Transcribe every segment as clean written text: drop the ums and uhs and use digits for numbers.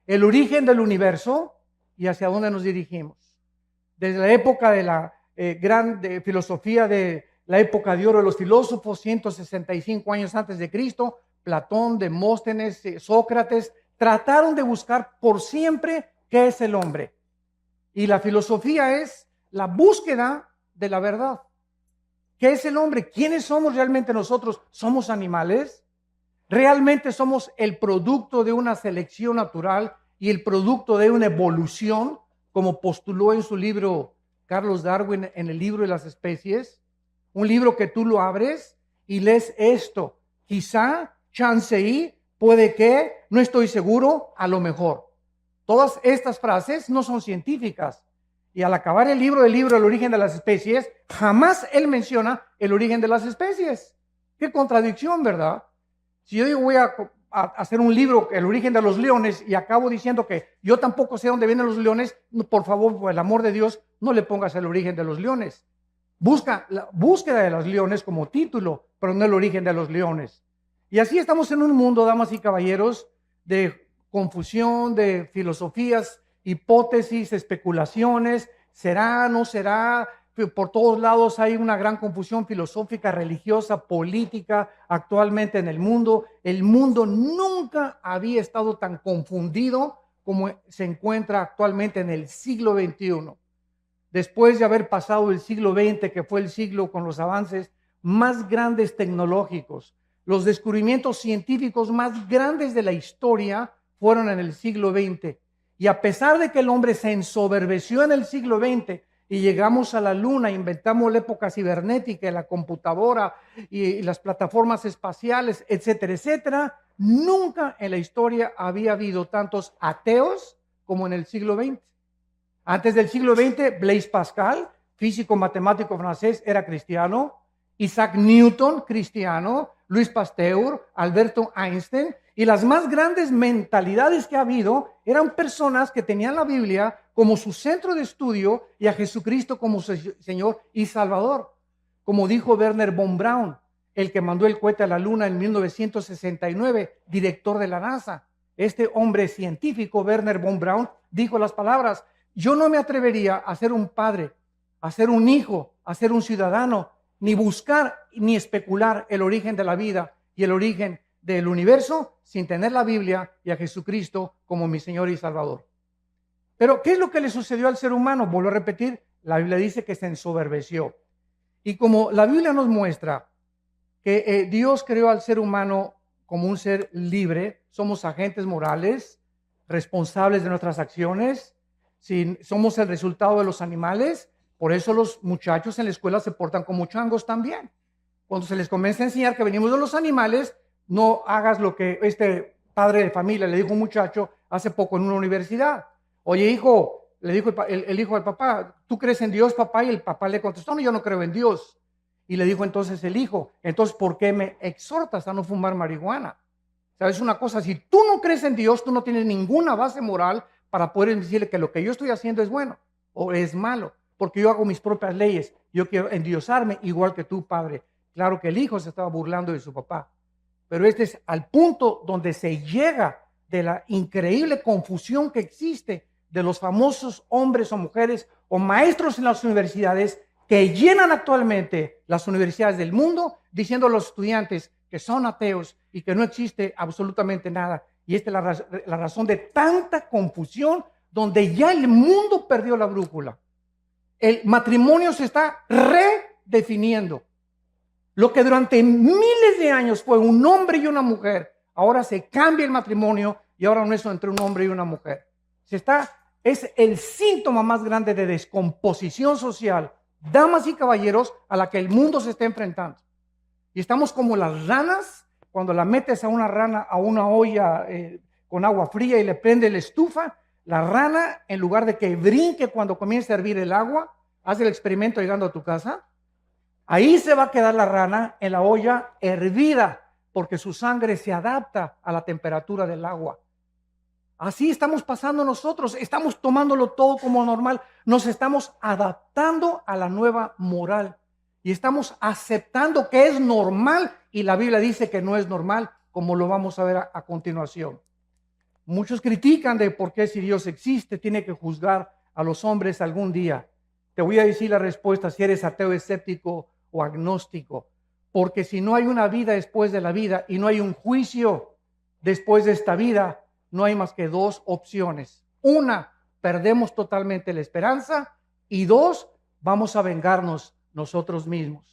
el origen del universo y hacia dónde nos dirigimos. Desde la época de la gran filosofía de la época de oro de los filósofos, 165 años antes de Cristo, Platón, Demóstenes, Sócrates, trataron de buscar por siempre qué es el hombre. Y la filosofía es la búsqueda de la verdad. ¿Qué es el hombre? ¿Quiénes somos realmente nosotros? ¿Somos animales? ¿Realmente somos el producto de una selección natural y el producto de una evolución, como postuló en su libro Carlos Darwin en el libro de las especies? Un libro que tú lo abres y lees esto. Quizá, chance y, puede que, no estoy seguro, a lo mejor. Todas estas frases no son científicas. Y al acabar el libro El origen de las especies, jamás él menciona el origen de las especies. Qué contradicción, ¿verdad? Si yo digo voy a hacer un libro, El origen de los leones, y acabo diciendo que yo tampoco sé dónde vienen los leones, por favor, por el amor de Dios, no le pongas el origen de los leones. Busca la búsqueda de los leones como título, pero no el origen de los leones. Y así estamos en un mundo, damas y caballeros, de confusión, de filosofías, hipótesis, especulaciones, será, no será. Por todos lados hay una gran confusión filosófica, religiosa, política actualmente en el mundo. El mundo nunca había estado tan confundido como se encuentra actualmente en el siglo XXI. Después de haber pasado el siglo XX, que fue el siglo con los avances más grandes tecnológicos, los descubrimientos científicos más grandes de la historia fueron en el siglo XX. Y a pesar de que el hombre se ensoberbeció en el siglo XX y llegamos a la luna, inventamos la época cibernética, la computadora y las plataformas espaciales, etcétera, etcétera, nunca en la historia había habido tantos ateos como en el siglo XX. Antes del siglo XX, Blaise Pascal, físico matemático francés, era cristiano. Isaac Newton, cristiano. Louis Pasteur, Alberto Einstein. Y las más grandes mentalidades que ha habido eran personas que tenían la Biblia como su centro de estudio y a Jesucristo como su Señor y Salvador. Como dijo Wernher von Braun, el que mandó el cohete a la luna en 1969, director de la NASA. Este hombre científico, Wernher von Braun, dijo las palabras: yo no me atrevería a ser un padre, a ser un hijo, a ser un ciudadano, ni buscar ni especular el origen de la vida y el origen del universo sin tener la Biblia y a Jesucristo como mi Señor y Salvador. Pero, ¿qué es lo que le sucedió al ser humano? Vuelvo a repetir, la Biblia dice que se ensoberbeció. Y como la Biblia nos muestra que Dios creó al ser humano como un ser libre, somos agentes morales, responsables de nuestras acciones, si somos el resultado de los animales, por eso los muchachos en la escuela se portan como changos también. Cuando se les comienza a enseñar que venimos de los animales, no hagas lo que este padre de familia le dijo a un muchacho hace poco en una universidad. Oye, hijo, le dijo el hijo al papá, ¿tú crees en Dios, papá? Y el papá le contestó, no, yo no creo en Dios. Y le dijo entonces el hijo, entonces, ¿por qué me exhortas a no fumar marihuana? ¿Sabes una cosa? Si tú no crees en Dios, tú no tienes ninguna base moral para poder decirle que lo que yo estoy haciendo es bueno o es malo, porque yo hago mis propias leyes. Yo quiero endiosarme igual que tú, padre. Claro que el hijo se estaba burlando de su papá, pero este es al punto donde se llega de la increíble confusión que existe de los famosos hombres o mujeres o maestros en las universidades que llenan actualmente las universidades del mundo diciendo a los estudiantes que son ateos y que no existe absolutamente nada. Y esta es la razón de tanta confusión, donde ya el mundo perdió la brújula. El matrimonio se está redefiniendo. Lo que durante miles de años fue un hombre y una mujer, ahora se cambia el matrimonio y ahora no es entre un hombre y una mujer. Es el síntoma más grande de descomposición social, damas y caballeros, a la que el mundo se está enfrentando. Y estamos como las ranas, cuando la metes a una rana a una olla con agua fría y le prende la estufa, la rana, en lugar de que brinque cuando comience a hervir el agua, hace el experimento llegando a tu casa, ahí se va a quedar la rana en la olla hervida, porque su sangre se adapta a la temperatura del agua. Así estamos pasando nosotros, estamos tomándolo todo como normal, nos estamos adaptando a la nueva moral y estamos aceptando que es normal y la Biblia dice que no es normal, como lo vamos a ver a continuación. Muchos critican de por qué si Dios existe tiene que juzgar a los hombres algún día. Te voy a decir la respuesta si eres ateo, escéptico o agnóstico. Porque si no hay una vida después de la vida y no hay un juicio después de esta vida, no hay más que dos opciones. Una, perdemos totalmente la esperanza, y dos, vamos a vengarnos nosotros mismos.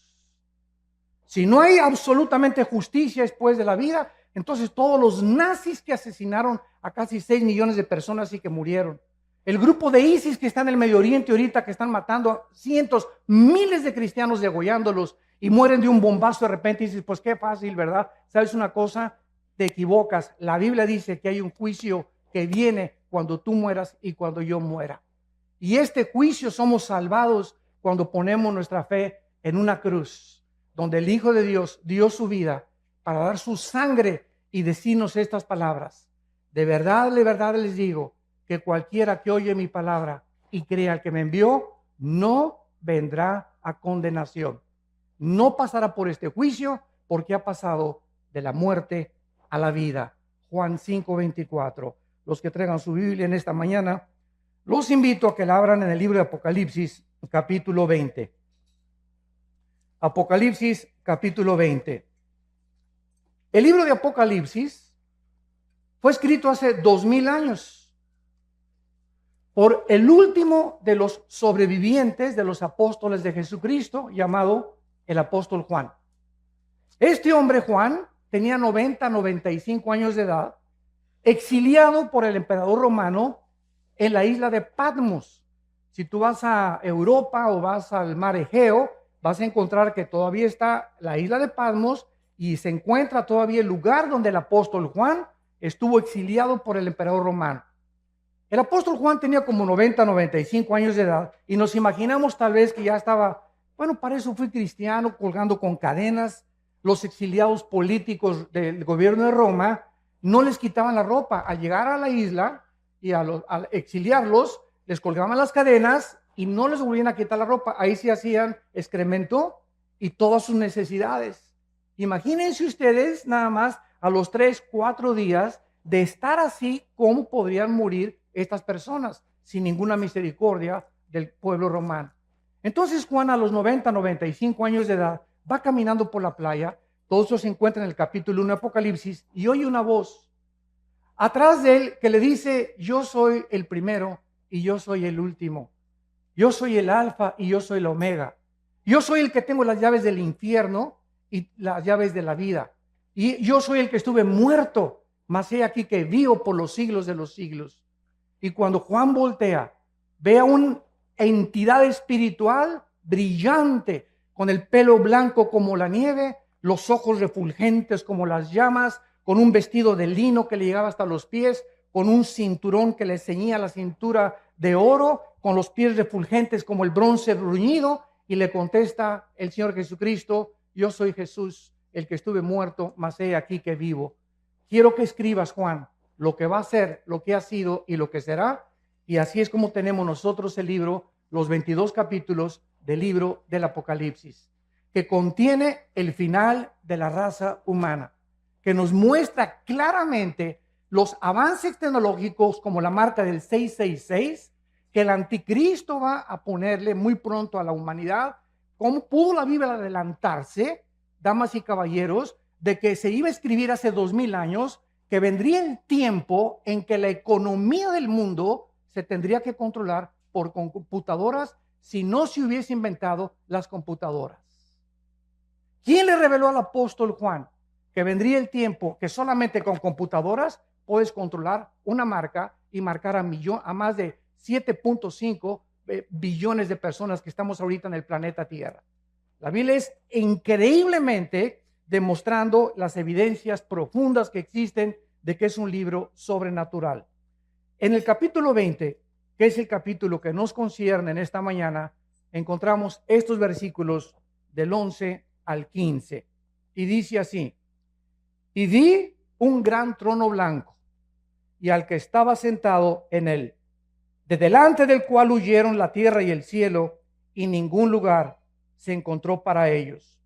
Si no hay absolutamente justicia después de la vida, entonces todos los nazis que asesinaron a casi 6 millones de personas y que murieron, el grupo de ISIS que está en el Medio Oriente ahorita, que están matando a cientos, miles de cristianos, degollándolos, y mueren de un bombazo de repente, y dices, pues qué fácil, ¿verdad? ¿Sabes una cosa? Te equivocas. La Biblia dice que hay un juicio que viene cuando tú mueras y cuando yo muera. Y este juicio somos salvados cuando ponemos nuestra fe en una cruz, donde el Hijo de Dios dio su vida para dar su sangre y decirnos estas palabras. De verdad les digo que cualquiera que oye mi palabra y crea al que me envió, no vendrá a condenación. No pasará por este juicio porque ha pasado de la muerte a la vida. Juan 5:24. Los que traigan su Biblia en esta mañana, los invito a que la abran en el libro de Apocalipsis, capítulo 20. Apocalipsis, capítulo 20. El libro de Apocalipsis fue escrito hace 2000 años por el último de los sobrevivientes de los apóstoles de Jesucristo, llamado el apóstol Juan. Este hombre Juan tenía 95 años de edad, exiliado por el emperador romano en la isla de Patmos. Si tú vas a Europa o vas al mar Egeo, vas a encontrar que todavía está la isla de Patmos y se encuentra todavía el lugar donde el apóstol Juan estuvo exiliado por el emperador romano. El apóstol Juan tenía como 95 años de edad y nos imaginamos tal vez que ya estaba, bueno, para eso fui cristiano, colgando con cadenas. Los exiliados políticos del gobierno de Roma no les quitaban la ropa. Al llegar a la isla y al exiliarlos, les colgaban las cadenas y no les volvían a quitar la ropa. Ahí se hacían excremento y todas sus necesidades. Imagínense ustedes nada más a los 3, 4 días de estar así, cómo podrían morir estas personas sin ninguna misericordia del pueblo romano. Entonces Juan a los 95 años de edad va caminando por la playa. Todo eso se encuentra en el capítulo 1 de Apocalipsis y oye una voz atrás de él que le dice: yo soy el primero y yo soy el último. Yo soy el alfa y yo soy el omega. Yo soy el que tengo las llaves del infierno y las llaves de la vida. Y yo soy el que estuve muerto, mas he aquí que vivo por los siglos de los siglos. Y cuando Juan voltea, ve a una entidad espiritual brillante, con el pelo blanco como la nieve, los ojos refulgentes como las llamas, con un vestido de lino que le llegaba hasta los pies, con un cinturón que le ceñía la cintura de oro, con los pies refulgentes como el bronce bruñido, y le contesta el Señor Jesucristo: yo soy Jesús, el que estuve muerto, mas he aquí que vivo. Quiero que escribas, Juan, lo que va a ser, lo que ha sido y lo que será. Y así es como tenemos nosotros el libro, los 22 capítulos del libro del Apocalipsis, que contiene el final de la raza humana, que nos muestra claramente los avances tecnológicos como la marca del 666, que el anticristo va a ponerle muy pronto a la humanidad. ¿Cómo pudo la Biblia adelantarse, damas y caballeros, de que se iba a escribir hace 2000 años, que vendría el tiempo en que la economía del mundo se tendría que controlar por computadoras si no se hubiese inventado las computadoras? ¿Quién le reveló al apóstol Juan que vendría el tiempo que solamente con computadoras puedes controlar una marca y marcar a más de 7.5 billones de personas que estamos ahorita en el planeta Tierra? La Biblia es increíblemente demostrando las evidencias profundas que existen de que es un libro sobrenatural. En el capítulo 20, que es el capítulo que nos concierne en esta mañana, encontramos estos versículos del 11 al 15. Y dice así: y vi un gran trono blanco y al que estaba sentado en él, de delante del cual huyeron la tierra y el cielo, y ningún lugar se encontró para ellos.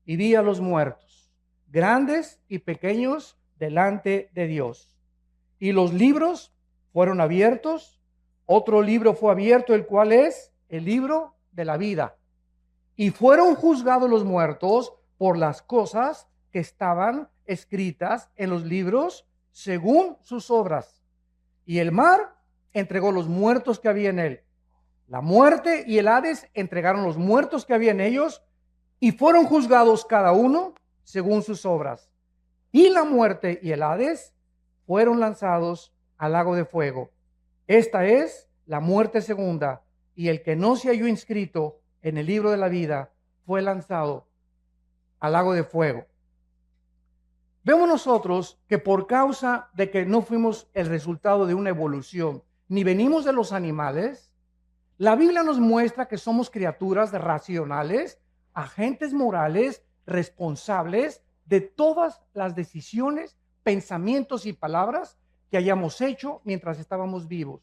Y vi a los muertos, grandes y pequeños, delante de Dios. Y los libros fueron abiertos. Otro libro fue abierto, el cual es el libro de la vida. Y fueron juzgados los muertos por las cosas que estaban escritas en los libros según sus obras. Y el mar entregó los muertos que había en él. La muerte y el Hades entregaron los muertos que había en ellos y fueron juzgados cada uno según sus obras. Y la muerte y el Hades fueron lanzados al lago de fuego. Esta es la muerte segunda, y el que no se halló inscrito en el libro de la vida fue lanzado al lago de fuego. Vemos nosotros que por causa de que no fuimos el resultado de una evolución, ni venimos de los animales, la Biblia nos muestra que somos criaturas racionales, agentes morales, responsables de todas las decisiones, pensamientos y palabras que hayamos hecho mientras estábamos vivos.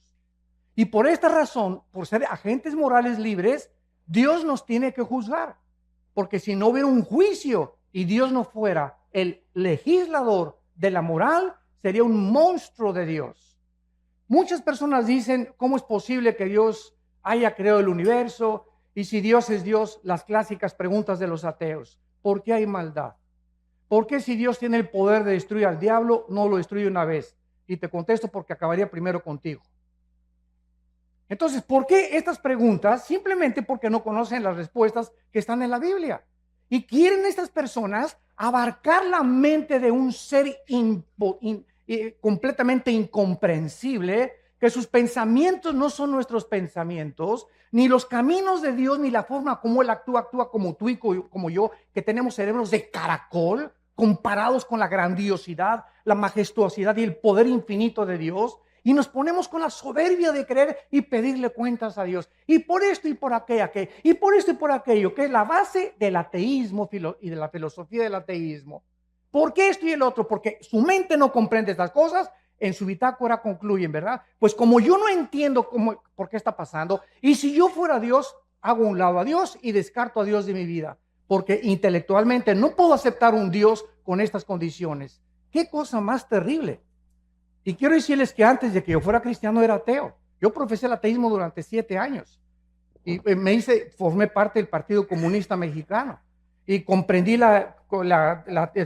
Y por esta razón, por ser agentes morales libres, Dios nos tiene que juzgar. Porque si no hubiera un juicio y Dios no fuera el legislador de la moral, sería un monstruo de Dios. Muchas personas dicen, ¿cómo es posible que Dios haya creado el universo? Y si Dios es Dios, las clásicas preguntas de los ateos. ¿Por qué hay maldad? ¿Por qué si Dios tiene el poder de destruir al diablo, no lo destruye una vez? Y te contesto porque acabaría primero contigo. Entonces, ¿por qué estas preguntas? Simplemente porque no conocen las respuestas que están en la Biblia. Y quieren estas personas abarcar la mente de un ser completamente incomprensible, que sus pensamientos no son nuestros pensamientos, ni los caminos de Dios, ni la forma como Él actúa como tú y como yo, que tenemos cerebros de caracol, comparados con la grandiosidad, la majestuosidad y el poder infinito de Dios. Y nos ponemos con la soberbia de creer y pedirle cuentas a Dios. Y por esto y por aquello, y por esto y por aquello, que es la base del ateísmo y de la filosofía del ateísmo. ¿Por qué esto y el otro? Porque su mente no comprende estas cosas. En su bitácora concluyen, ¿verdad? Pues como yo no entiendo por qué está pasando, y si yo fuera Dios, hago a un lado a Dios y descarto a Dios de mi vida. Porque intelectualmente no puedo aceptar un Dios con estas condiciones. ¿Qué cosa más terrible? Y quiero decirles que antes de que yo fuera cristiano era ateo. Yo profesé el ateísmo durante 7 años. Y formé parte del Partido Comunista Mexicano. Y comprendí la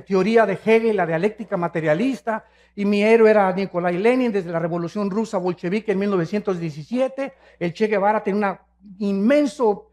teoría de Hegel, la dialéctica materialista. Y mi héroe era Nikolai Lenin desde la Revolución Rusa Bolchevique en 1917. El Che Guevara tenía un inmenso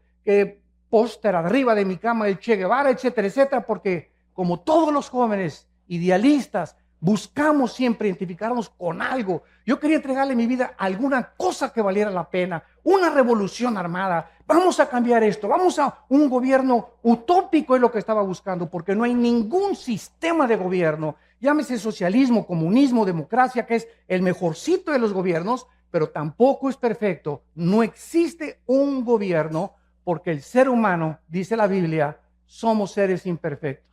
póster arriba de mi cama del Che Guevara, etcétera, etcétera. Porque como todos los jóvenes idealistas, buscamos siempre identificarnos con algo. Yo quería entregarle mi vida a alguna cosa que valiera la pena, una revolución armada. Vamos a cambiar esto, vamos a un gobierno utópico, es lo que estaba buscando, porque no hay ningún sistema de gobierno, llámese socialismo, comunismo, democracia, que es el mejorcito de los gobiernos, pero tampoco es perfecto. No existe un gobierno porque el ser humano, dice la Biblia, somos seres imperfectos.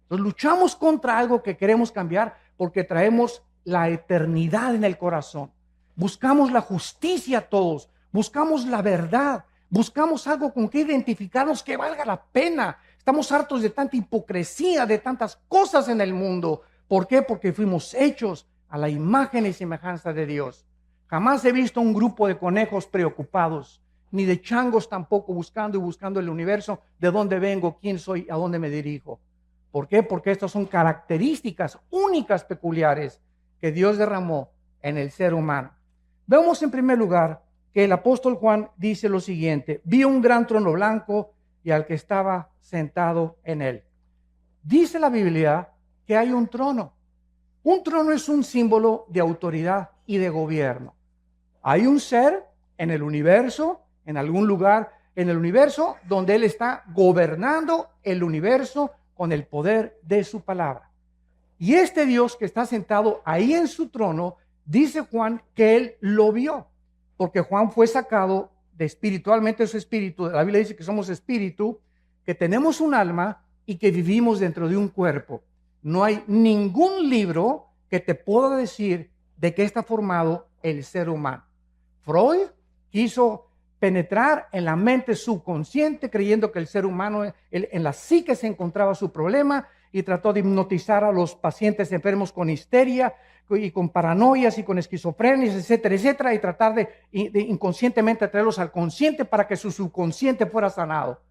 Entonces luchamos contra algo que queremos cambiar porque traemos la eternidad en el corazón. Buscamos la justicia todos, buscamos la verdad, buscamos algo con que identificarnos que valga la pena. Estamos hartos de tanta hipocresía, de tantas cosas en el mundo. ¿Por qué? Porque fuimos hechos a la imagen y semejanza de Dios. Jamás he visto un grupo de conejos preocupados, ni de changos tampoco buscando el universo, de dónde vengo, quién soy, a dónde me dirijo. ¿Por qué? Porque estas son características únicas, peculiares, que Dios derramó en el ser humano. Vemos en primer lugar que el apóstol Juan dice lo siguiente: vi un gran trono blanco y al que estaba sentado en él. Dice la Biblia que hay un trono. Un trono es un símbolo de autoridad y de gobierno. Hay un ser en el universo, en algún lugar en el universo, donde Él está gobernando el universo con el poder de su palabra. Y este Dios que está sentado ahí en su trono, dice Juan que Él lo vio, porque Juan fue sacado de espiritualmente su espíritu. La Biblia dice que somos espíritu, que tenemos un alma y que vivimos dentro de un cuerpo. No hay ningún libro que te pueda decir de qué está formado el ser humano. Freud quiso penetrar en la mente subconsciente creyendo que el ser humano, en la psique se encontraba su problema, y trató de hipnotizar a los pacientes enfermos con histeria y con paranoias y con esquizofrenias, etcétera, etcétera, y tratar de inconscientemente traerlos al consciente para que su subconsciente fuera sanado.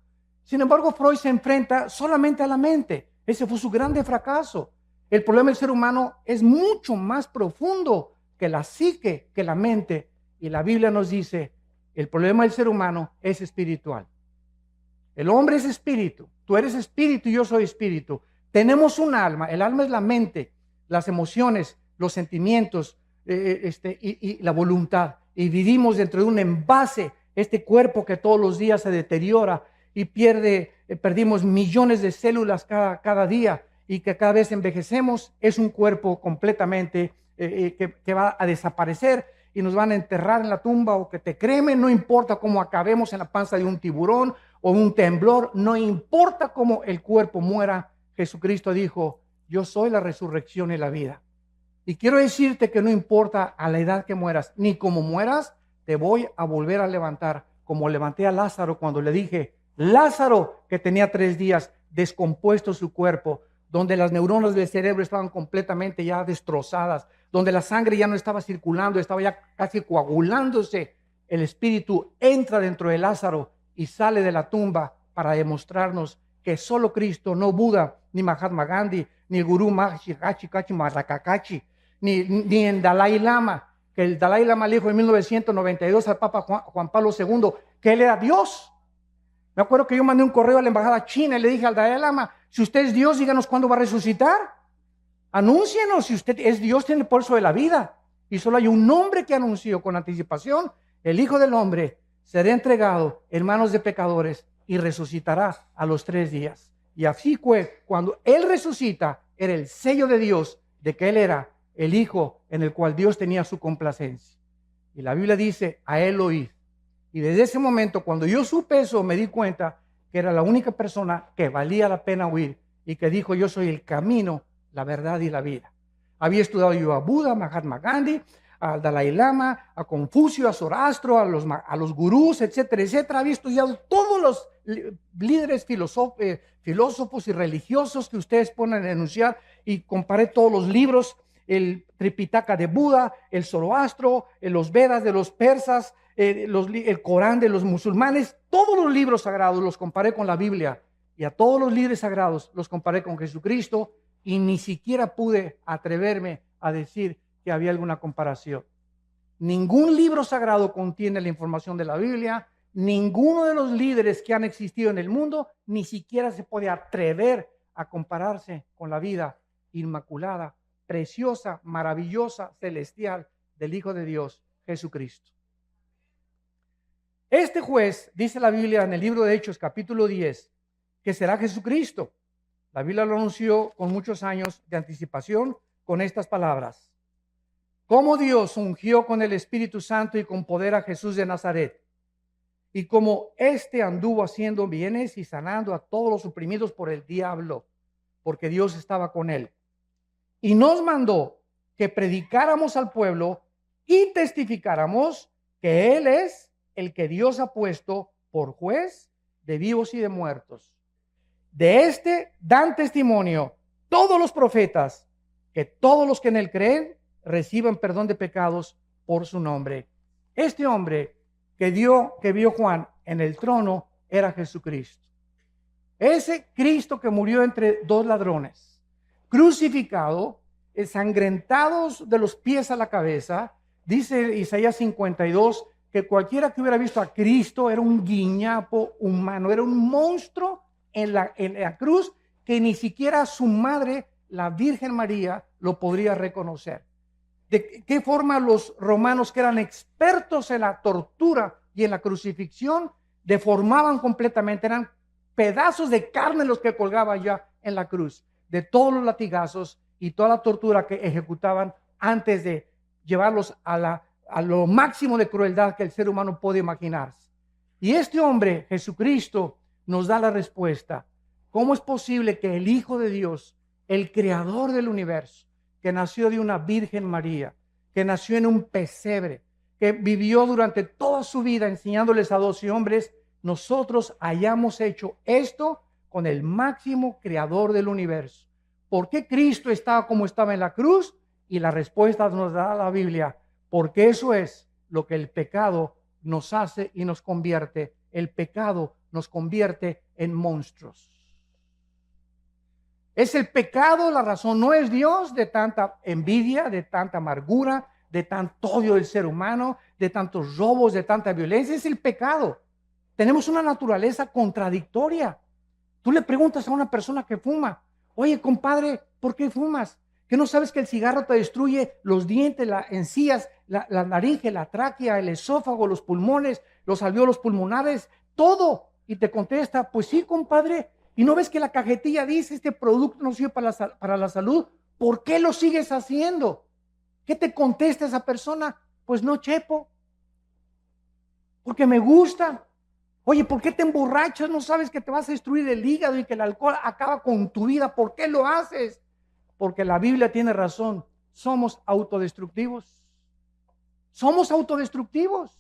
Sin embargo, Freud se enfrenta solamente a la mente. Ese fue su grande fracaso. El problema del ser humano es mucho más profundo que la psique, que la mente. Y la Biblia nos dice, el problema del ser humano es espiritual. El hombre es espíritu. Tú eres espíritu y yo soy espíritu. Tenemos un alma. El alma es la mente, las emociones, los sentimientos y la voluntad. Y vivimos dentro de un envase, este cuerpo que todos los días se deteriora y perdimos millones de células cada día, y que cada vez envejecemos. Es un cuerpo completamente que va a desaparecer y nos van a enterrar en la tumba, o que te cremen. No importa cómo acabemos en la panza de un tiburón o un temblor, no importa cómo el cuerpo muera. Jesucristo dijo, yo soy la resurrección y la vida. Y quiero decirte que no importa a la edad que mueras, ni cómo mueras, te voy a volver a levantar, como levanté a Lázaro cuando le dije, Lázaro, que tenía 3 días descompuesto su cuerpo, donde las neuronas del cerebro estaban completamente ya destrozadas, donde la sangre ya no estaba circulando, estaba ya casi coagulándose. El espíritu entra dentro de Lázaro y sale de la tumba para demostrarnos que solo Cristo, no Buda, ni Mahatma Gandhi, ni el gurú Maharishi Kachi Marakakachi, ni el Dalai Lama, que el Dalai Lama le dijo en 1992 al Papa Juan Pablo II que él era Dios. Me acuerdo que yo mandé un correo a la embajada china y le dije al Dalai Lama, si usted es Dios, díganos cuándo va a resucitar. Anúncienos, si usted es Dios, tiene el pulso de la vida. Y solo hay un nombre que anunció con anticipación, el Hijo del Hombre será entregado en manos de pecadores y resucitará a los 3 días. Y así fue, cuando Él resucita, era el sello de Dios de que Él era el Hijo en el cual Dios tenía su complacencia. Y la Biblia dice, a Él oíd. Y desde ese momento, cuando yo supe eso, me di cuenta que era la única persona que valía la pena oír, y que dijo, yo soy el camino, la verdad y la vida. Había estudiado yo a Buda, a Mahatma Gandhi, al Dalai Lama, a Confucio, a Zoroastro, a los gurús, etcétera, etcétera. Había estudiado todos los líderes filósofos y religiosos que ustedes ponen a enunciar, y comparé todos los libros, el Tripitaka de Buda, el Zoroastro, los Vedas de los persas, el Corán de los musulmanes, todos los libros sagrados los comparé con la Biblia, y a todos los líderes sagrados los comparé con Jesucristo, y ni siquiera pude atreverme a decir que había alguna comparación. Ningún libro sagrado contiene la información de la Biblia. Ninguno de los líderes que han existido en el mundo ni siquiera se puede atrever a compararse con la vida inmaculada, preciosa, maravillosa, celestial del Hijo de Dios, Jesucristo. Este juez, dice la Biblia en el libro de Hechos, capítulo 10, que será Jesucristo. La Biblia lo anunció con muchos años de anticipación con estas palabras. Como Dios ungió con el Espíritu Santo y con poder a Jesús de Nazaret, y como éste anduvo haciendo bienes y sanando a todos los oprimidos por el diablo, porque Dios estaba con él. Y nos mandó que predicáramos al pueblo y testificáramos que Él es el que Dios ha puesto por juez de vivos y de muertos. De este dan testimonio todos los profetas, que todos los que en Él creen reciban perdón de pecados por su nombre. Este hombre que vio Juan en el trono era Jesucristo. Ese Cristo que murió entre 2 ladrones, crucificado, ensangrentados de los pies a la cabeza. Dice Isaías 52 que cualquiera que hubiera visto a Cristo era un guiñapo humano, era un monstruo en la cruz, que ni siquiera su madre, la Virgen María, lo podría reconocer. ¿De qué forma los romanos, que eran expertos en la tortura y en la crucifixión, deformaban completamente? Eran pedazos de carne los que colgaban ya en la cruz, de todos los latigazos y toda la tortura que ejecutaban antes de llevarlos a lo máximo de crueldad que el ser humano puede imaginarse. Y este hombre, Jesucristo, nos da la respuesta. ¿Cómo es posible que el Hijo de Dios, el creador del universo, que nació de una Virgen María, que nació en un pesebre, que vivió durante toda su vida enseñándoles a 12 hombres, nosotros hayamos hecho esto con el máximo creador del universo, ¿por qué Cristo estaba como estaba en la cruz? Y la respuesta nos da la Biblia, porque eso es lo que el pecado nos hace y nos convierte. El pecado nos convierte en monstruos. Es el pecado la razón, no es Dios de tanta envidia, de tanta amargura, de tanto odio del ser humano, de tantos robos, de tanta violencia. Es el pecado. Tenemos una naturaleza contradictoria. Tú le preguntas a una persona que fuma, oye, compadre, ¿por qué fumas? ¿Que no sabes que el cigarro te destruye los dientes, las encías, la laringe, la tráquea, el esófago, los pulmones, los alvéolos pulmonares, todo? Y te contesta, pues sí, compadre. ¿Y no ves que la cajetilla dice, este producto no sirve para la salud? ¿Por qué lo sigues haciendo? ¿Qué te contesta esa persona? Pues no, chepo, porque me gusta. Oye, ¿por qué te emborrachas? ¿No sabes que te vas a destruir el hígado y que el alcohol acaba con tu vida? ¿Por qué lo haces? Porque la Biblia tiene razón. Somos autodestructivos. Somos autodestructivos.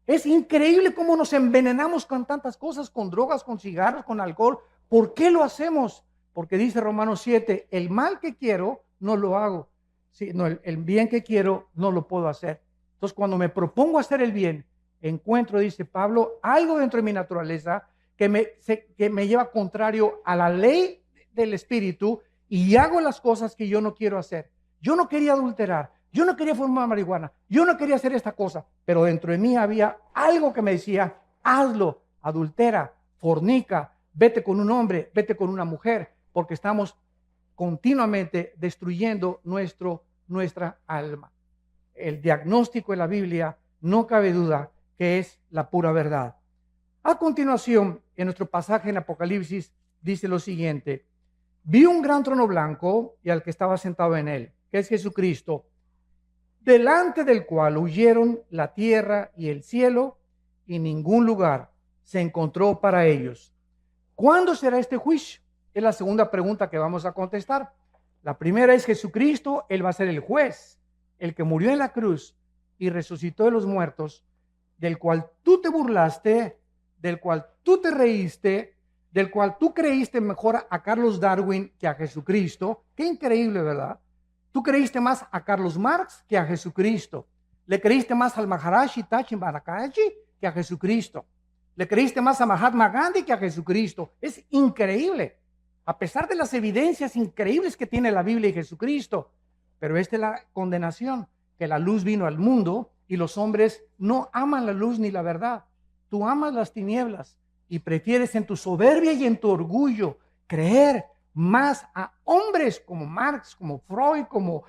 Es increíble cómo nos envenenamos con tantas cosas, con drogas, con cigarros, con alcohol. ¿Por qué lo hacemos? Porque dice Romanos 7, el mal que quiero no lo hago. Sí, no, el bien que quiero no lo puedo hacer. Entonces, cuando me propongo hacer el bien, encuentro, dice Pablo, algo dentro de mi naturaleza que me lleva contrario a la ley del Espíritu y hago las cosas que yo no quiero hacer. Yo no quería adulterar, yo no quería fumar marihuana, yo no quería hacer esta cosa, pero dentro de mí había algo que me decía, hazlo, adultera, fornica, vete con un hombre, vete con una mujer, porque estamos continuamente destruyendo nuestra alma. El diagnóstico de la Biblia, no cabe duda que es la pura verdad. A continuación, en nuestro pasaje en Apocalipsis, dice lo siguiente: vi un gran trono blanco y al que estaba sentado en él, que es Jesucristo, delante del cual huyeron la tierra y el cielo, y ningún lugar se encontró para ellos. ¿Cuándo será este juicio? Es la segunda pregunta que vamos a contestar. La primera es Jesucristo, Él va a ser el juez, el que murió en la cruz y resucitó de los muertos, del cual tú te burlaste, del cual tú te reíste, del cual tú creíste mejor a Carlos Darwin que a Jesucristo. Qué increíble, ¿verdad? Tú creíste más a Carlos Marx que a Jesucristo. Le creíste más al Maharaji Tachi Marakaji que a Jesucristo. Le creíste más a Mahatma Gandhi que a Jesucristo. Es increíble, a pesar de las evidencias increíbles que tiene la Biblia y Jesucristo. Pero esta es la condenación, que la luz vino al mundo y los hombres no aman la luz ni la verdad. Tú amas las tinieblas y prefieres en tu soberbia y en tu orgullo creer más a hombres como Marx, como Freud, como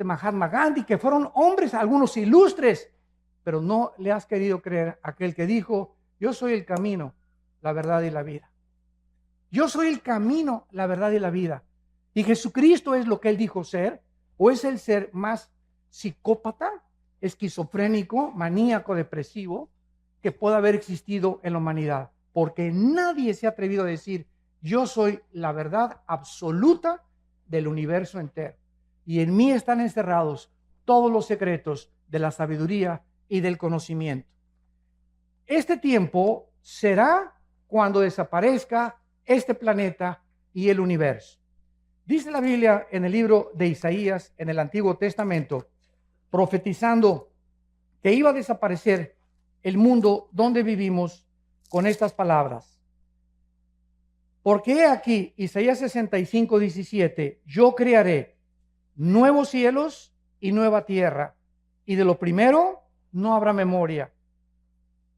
Mahatma Gandhi, que fueron hombres, algunos ilustres, pero no le has querido creer a aquel que dijo, yo soy el camino, la verdad y la vida. Yo soy el camino, la verdad y la vida. Y Jesucristo es lo que él dijo ser, o es el ser más psicópata, esquizofrénico, maníaco, depresivo, que pueda haber existido en la humanidad. Porque nadie se ha atrevido a decir, yo soy la verdad absoluta del universo entero. Y en mí están encerrados todos los secretos de la sabiduría y del conocimiento. Este tiempo será cuando desaparezca este planeta y el universo. Dice la Biblia en el libro de Isaías, en el Antiguo Testamento, profetizando que iba a desaparecer el mundo donde vivimos con estas palabras. Porque he aquí, Isaías 65, 17, yo crearé nuevos cielos y nueva tierra, y de lo primero no habrá memoria,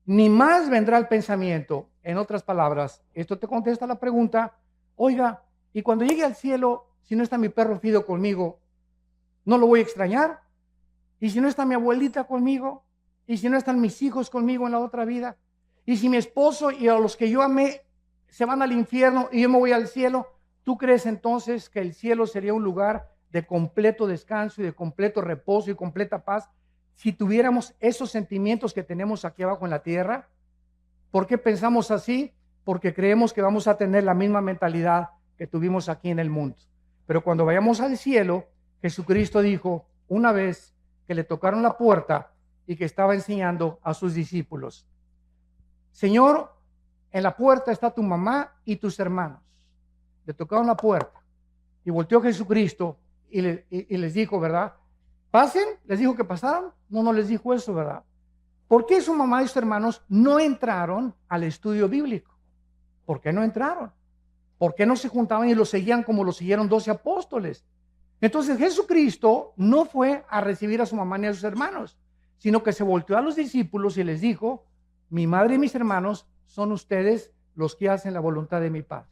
ni más vendrá el pensamiento. En otras palabras, esto te contesta la pregunta, oiga, y cuando llegue al cielo, si no está mi perro Fido conmigo, ¿no lo voy a extrañar? ¿Y si no está mi abuelita conmigo? ¿Y si no están mis hijos conmigo en la otra vida? ¿Y si mi esposo y a los que yo amé se van al infierno y yo me voy al cielo? ¿Tú crees entonces que el cielo sería un lugar de completo descanso y de completo reposo y completa paz si tuviéramos esos sentimientos que tenemos aquí abajo en la tierra? ¿Por qué pensamos así? Porque creemos que vamos a tener la misma mentalidad que tuvimos aquí en el mundo. Pero cuando vayamos al cielo, Jesucristo dijo una vez que le tocaron la puerta y que estaba enseñando a sus discípulos, Señor, en la puerta está tu mamá y tus hermanos. Le tocaron la puerta. Y volteó Jesucristo y les dijo, ¿verdad? Pasen, les dijo que pasaran. No, no les dijo eso, ¿verdad? ¿Por qué su mamá y sus hermanos no entraron al estudio bíblico? ¿Por qué no entraron? ¿Por qué no se juntaban y lo seguían como lo siguieron 12 apóstoles? Entonces Jesucristo no fue a recibir a su mamá ni a sus hermanos, sino que se volteó a los discípulos y les dijo, mi madre y mis hermanos son ustedes los que hacen la voluntad de mi Padre.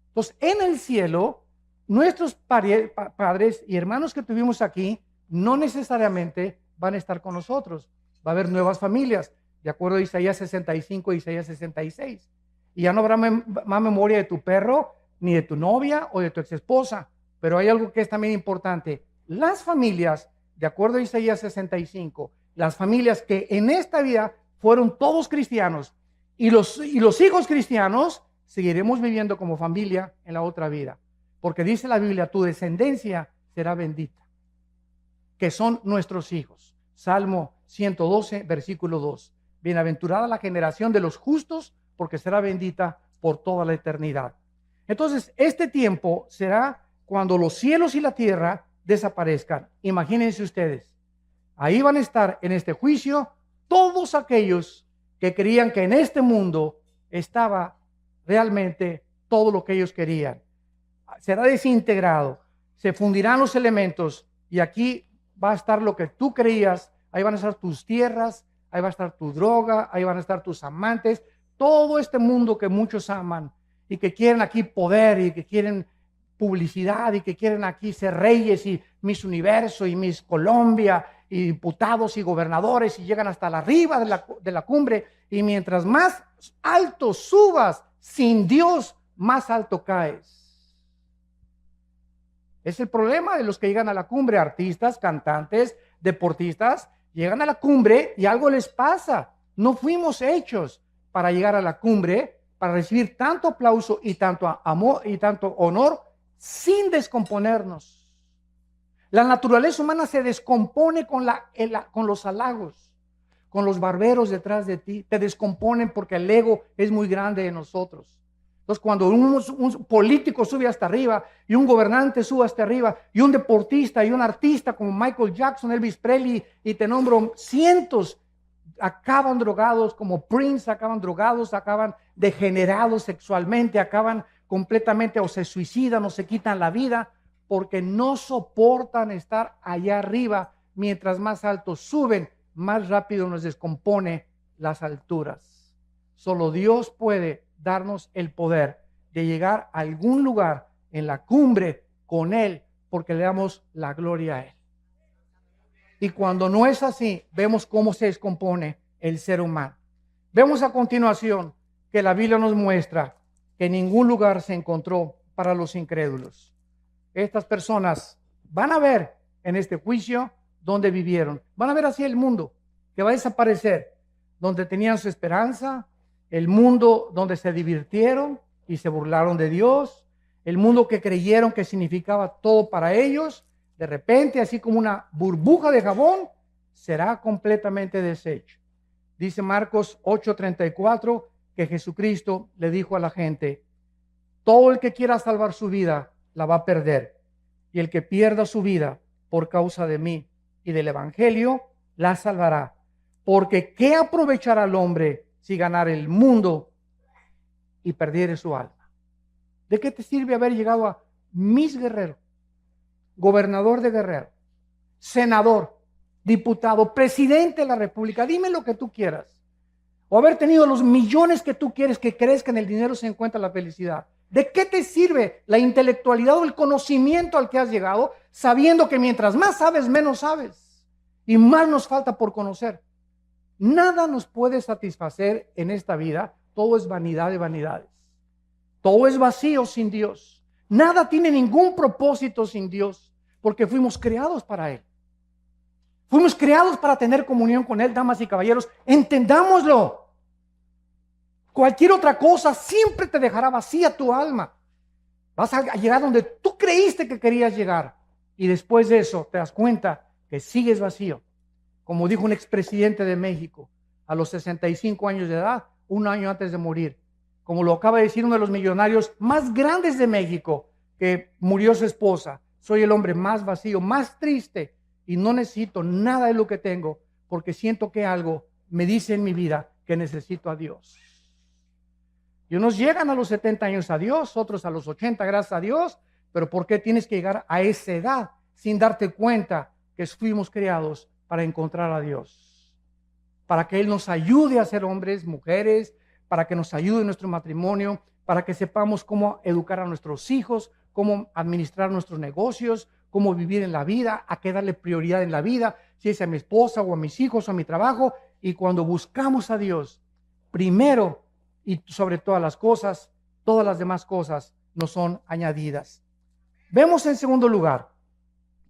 Entonces, en el cielo, nuestros padres y hermanos que tuvimos aquí no necesariamente van a estar con nosotros. Va a haber nuevas familias, de acuerdo a Isaías 65 y Isaías 66. Y ya no habrá más memoria de tu perro, ni de tu novia o de tu exesposa. Pero hay algo que es también importante. Las familias, de acuerdo a Isaías 65, las familias que en esta vida fueron todos cristianos y los hijos cristianos, seguiremos viviendo como familia en la otra vida. Porque dice la Biblia, tu descendencia será bendita, que son nuestros hijos. Salmo 112, versículo 2. Bienaventurada la generación de los justos, porque será bendita por toda la eternidad. Entonces, este tiempo será cuando los cielos y la tierra desaparezcan. Imagínense ustedes, ahí van a estar en este juicio todos aquellos que creían que en este mundo estaba realmente todo lo que ellos querían. Será desintegrado, se fundirán los elementos y aquí va a estar lo que tú creías. Ahí van a estar tus tierras, ahí va a estar tu droga, ahí van a estar tus amantes, todo este mundo que muchos aman y que quieren aquí poder y que quieren publicidad y que quieren aquí ser reyes y Miss Universo y Miss Colombia y diputados y gobernadores y llegan hasta la arriba de la cumbre, y mientras más alto subas sin Dios, más alto caes. Es el problema de los que llegan a la cumbre, artistas, cantantes, deportistas, llegan a la cumbre y algo les pasa. No fuimos hechos para llegar a la cumbre, para recibir tanto aplauso y tanto amor y tanto honor sin descomponernos. La naturaleza humana se descompone con los halagos, con los barberos detrás de ti. Te descomponen porque el ego es muy grande de nosotros. Entonces, cuando un político sube hasta arriba y un gobernante sube hasta arriba y un deportista y un artista como Michael Jackson, Elvis Presley y te nombro cientos, acaban drogados, como Prince, acaban drogados, acaban degenerados sexualmente, acaban completamente o se suicidan o se quitan la vida porque no soportan estar allá arriba. Mientras más altos suben, más rápido nos descompone las alturas. Solo Dios puede darnos el poder de llegar a algún lugar en la cumbre con Él, porque le damos la gloria a Él. Y cuando no es así, vemos cómo se descompone el ser humano. Vemos a continuación que la Biblia nos muestra que ningún lugar se encontró para los incrédulos. Estas personas van a ver en este juicio donde vivieron. Van a ver así el mundo que va a desaparecer, donde tenían su esperanza, el mundo donde se divirtieron y se burlaron de Dios, el mundo que creyeron que significaba todo para ellos. De repente, así como una burbuja de jabón, será completamente deshecho. Dice Marcos 8:34 que Jesucristo le dijo a la gente: todo el que quiera salvar su vida la va a perder, y el que pierda su vida por causa de mí y del evangelio la salvará. Porque ¿qué aprovechará el hombre si ganara el mundo y perdiere su alma? ¿De qué te sirve haber llegado a Miss Guerrero, gobernador de Guerrero, senador, diputado, presidente de la República? Dime lo que tú quieras. O haber tenido los millones que tú quieres, que crees que en el dinero se encuentra la felicidad. ¿De qué te sirve la intelectualidad o el conocimiento al que has llegado, sabiendo que mientras más sabes, menos sabes y más nos falta por conocer? Nada nos puede satisfacer en esta vida. Todo es vanidad de vanidades. Todo es vacío sin Dios. Nada tiene ningún propósito sin Dios, porque fuimos creados para Él. Fuimos creados para tener comunión con Él, damas y caballeros. Entendámoslo. Cualquier otra cosa siempre te dejará vacía tu alma. Vas a llegar donde tú creíste que querías llegar. Y después de eso te das cuenta que sigues vacío. Como dijo un expresidente de México, a los 65 años de edad, un año antes de morir. Como lo acaba de decir uno de los millonarios más grandes de México, que murió su esposa. Soy el hombre más vacío, más triste y no necesito nada de lo que tengo porque siento que algo me dice en mi vida que necesito a Dios. Y unos llegan a los 70 años a Dios, otros a los 80, gracias a Dios, pero ¿por qué tienes que llegar a esa edad sin darte cuenta que fuimos creados para encontrar a Dios? Para que Él nos ayude a ser hombres, mujeres, para que nos ayude en nuestro matrimonio, para que sepamos cómo educar a nuestros hijos, cómo administrar nuestros negocios, cómo vivir en la vida, a qué darle prioridad en la vida, si es a mi esposa o a mis hijos o a mi trabajo. Y cuando buscamos a Dios, primero y sobre todas las cosas, todas las demás cosas nos son añadidas. Vemos en segundo lugar,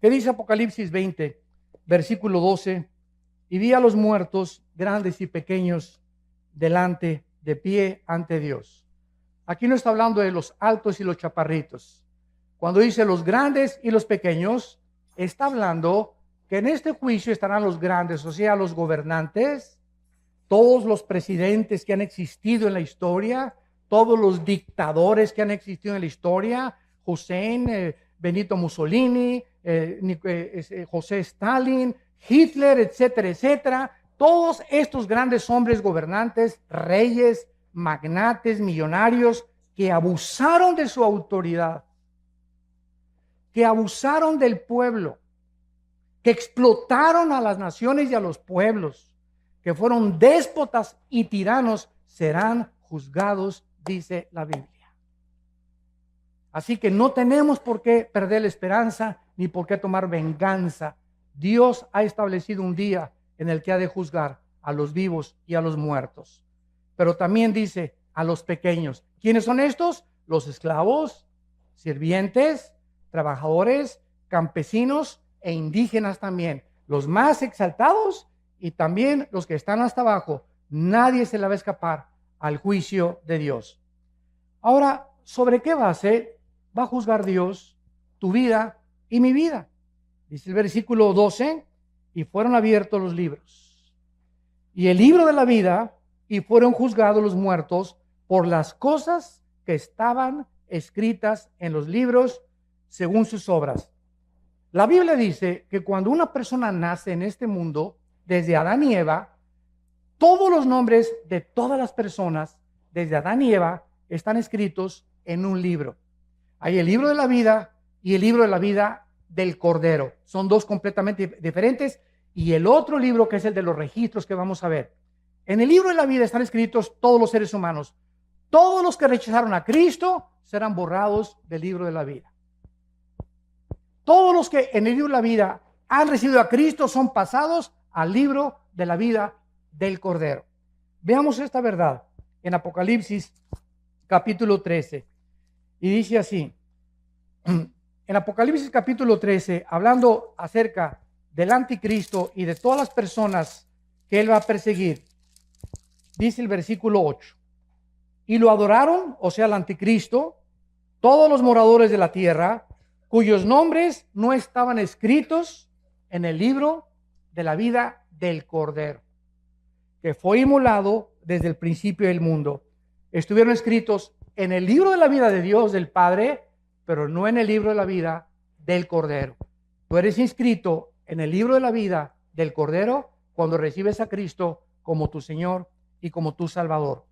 que dice Apocalipsis 20, versículo 12, y vi a los muertos, grandes y pequeños, delante, de pie ante Dios. Aquí no está hablando de los altos y los chaparritos. Cuando dice los grandes y los pequeños, está hablando que en este juicio estarán los grandes, o sea, los gobernantes, todos los presidentes que han existido en la historia, todos los dictadores que han existido en la historia, Hussein, Benito Mussolini, José Stalin, Hitler, etcétera, etcétera. Todos estos grandes hombres gobernantes, reyes, magnates, millonarios, que abusaron de su autoridad, que abusaron del pueblo, que explotaron a las naciones y a los pueblos, que fueron déspotas y tiranos, serán juzgados, dice la Biblia. Así que no tenemos por qué perder la esperanza ni por qué tomar venganza. Dios ha establecido un día en el que ha de juzgar a los vivos y a los muertos. Pero también dice a los pequeños. ¿Quiénes son estos? Los esclavos, sirvientes, trabajadores, campesinos e indígenas también. Los más exaltados y también los que están hasta abajo. Nadie se le va a escapar al juicio de Dios. Ahora, ¿sobre qué base va a juzgar Dios tu vida y mi vida? Dice el versículo 12, y fueron abiertos los libros. Y el libro de la vida, y fueron juzgados los muertos por las cosas que estaban escritas en los libros según sus obras. La Biblia dice que cuando una persona nace en este mundo, desde Adán y Eva, todos los nombres de todas las personas, desde Adán y Eva, están escritos en un libro. Hay el libro de la vida y el libro de la vida del Cordero. Son dos completamente diferentes. Y el otro libro, que es el de los registros, que vamos a ver. En el libro de la vida están escritos todos los seres humanos. Todos los que rechazaron a Cristo serán borrados del libro de la vida. Todos los que en el libro de la vida han recibido a Cristo son pasados al libro de la vida del Cordero. Veamos esta verdad en Apocalipsis capítulo 13. Y dice así, en Apocalipsis capítulo 13, hablando acerca del anticristo y de todas las personas que él va a perseguir, dice el versículo 8, y lo adoraron, o sea, el anticristo, todos los moradores de la tierra, cuyos nombres no estaban escritos en el libro de la vida del Cordero, que fue inmolado desde el principio del mundo. Estuvieron escritos en el libro de la vida de Dios, del Padre, pero no en el libro de la vida del Cordero. Tú eres inscrito en el libro de la vida del Cordero cuando recibes a Cristo como tu Señor y como tu Salvador.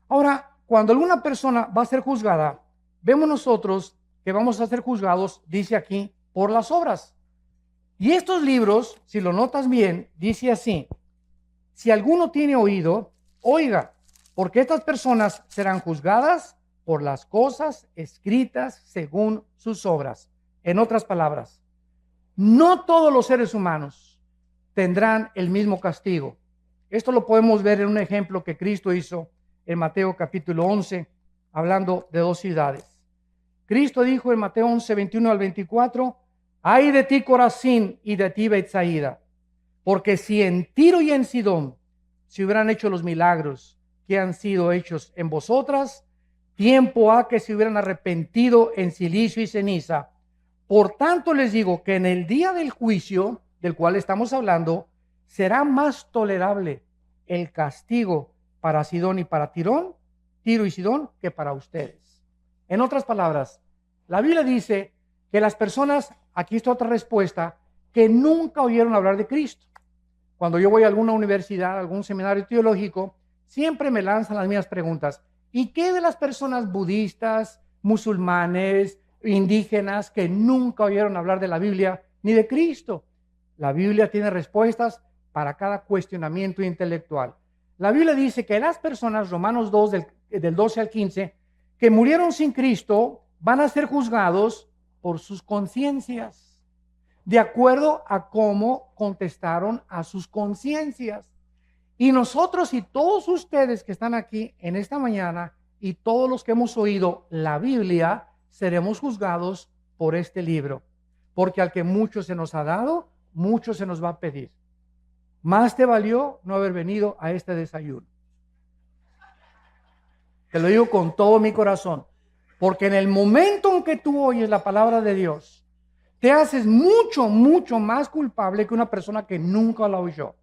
Ahora, cuando alguna persona va a ser juzgada, vemos nosotros que vamos a ser juzgados, dice aquí, por las obras. Y estos libros, si lo notas bien, dice así: si alguno tiene oído, oiga, porque estas personas serán juzgadas por las cosas escritas según sus obras. En otras palabras, no todos los seres humanos tendrán el mismo castigo. Esto lo podemos ver en un ejemplo que Cristo hizo en Mateo capítulo 11, hablando de dos ciudades. Cristo dijo en Mateo 11, 21 al 24, ay de ti Corazín y de ti Betsaida, porque si en Tiro y en Sidón se hubieran hecho los milagros que han sido hechos en vosotras, tiempo ha que se hubieran arrepentido en silicio y ceniza. Por tanto les digo que en el día del juicio, del cual estamos hablando, será más tolerable el castigo para Sidón y para Tiro y Sidón, que para ustedes. En otras palabras, La Biblia dice que las personas, aquí está otra respuesta, que nunca oyeron hablar de Cristo. Cuando yo voy a alguna universidad, a algún seminario teológico, siempre me lanzan las mismas preguntas. ¿Y qué de las personas budistas, musulmanes, indígenas que nunca oyeron hablar de la Biblia ni de Cristo? La Biblia tiene respuestas para cada cuestionamiento intelectual. La Biblia dice que las personas, Romanos 2, del 12 al 15, que murieron sin Cristo, van a ser juzgados por sus conciencias, de acuerdo a cómo contestaron a sus conciencias. Y nosotros y todos ustedes que están aquí en esta mañana y todos los que hemos oído la Biblia, seremos juzgados por este libro. Porque al que mucho se nos ha dado, mucho se nos va a pedir. Más te valió no haber venido a este desayuno. Te lo digo con todo mi corazón. Porque en el momento en que tú oyes la palabra de Dios, te haces mucho, mucho más culpable que una persona que nunca la oyó.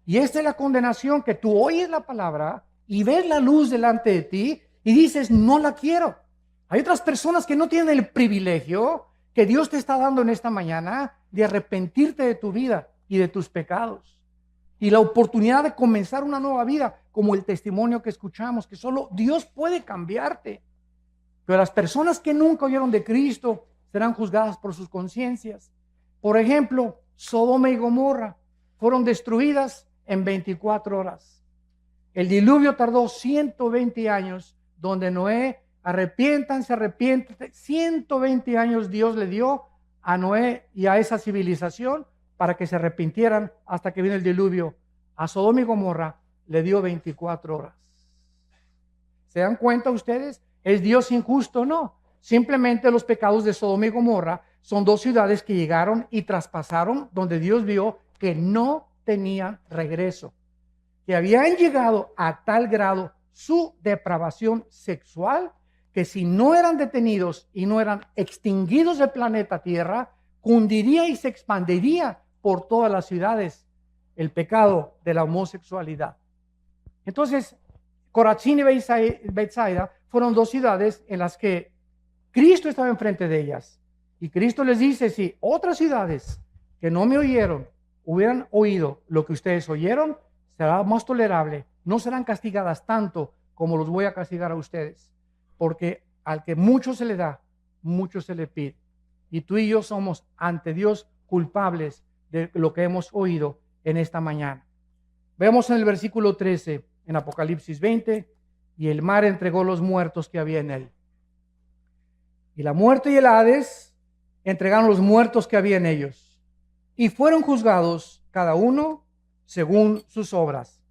Y esta es la condenación, que tú oyes la palabra y ves la luz delante de ti y dices, no la quiero. Hay otras personas que no tienen el privilegio que Dios te está dando en esta mañana de arrepentirte de tu vida y de tus pecados. Y la oportunidad de comenzar una nueva vida, como el testimonio que escuchamos, que solo Dios puede cambiarte. Pero las personas que nunca oyeron de Cristo serán juzgadas por sus conciencias. Por ejemplo, Sodoma y Gomorra fueron destruidas en 24 horas. El diluvio tardó 120 años, donde Noé, arrepiéntanse, 120 años Dios le dio a Noé y a esa civilización para que se arrepintieran hasta que vino el diluvio. A Sodoma y Gomorra le dio 24 horas. ¿Se dan cuenta ustedes? ¿Es Dios injusto? No. Simplemente los pecados de Sodoma y Gomorra son dos ciudades que llegaron y traspasaron donde Dios vio que no tenían regreso, que habían llegado a tal grado su depravación sexual que si no eran detenidos y no eran extinguidos del planeta Tierra, cundiría y se expandiría por todas las ciudades el pecado de la homosexualidad. Entonces, Corazín y Betsaida fueron dos ciudades en las que Cristo estaba enfrente de ellas. Y Cristo les dice, si otras ciudades que no me oyeron hubieran oído lo que ustedes oyeron, será más tolerable. No serán castigadas tanto como los voy a castigar a ustedes. Porque al que mucho se le da, mucho se le pide. Y tú y yo somos ante Dios culpables de lo que hemos oído en esta mañana. Vemos en el versículo 13, en Apocalipsis 20, y el mar entregó los muertos que había en él. Y la muerte y el Hades entregaron los muertos que había en ellos. Y fueron juzgados cada uno según sus obras.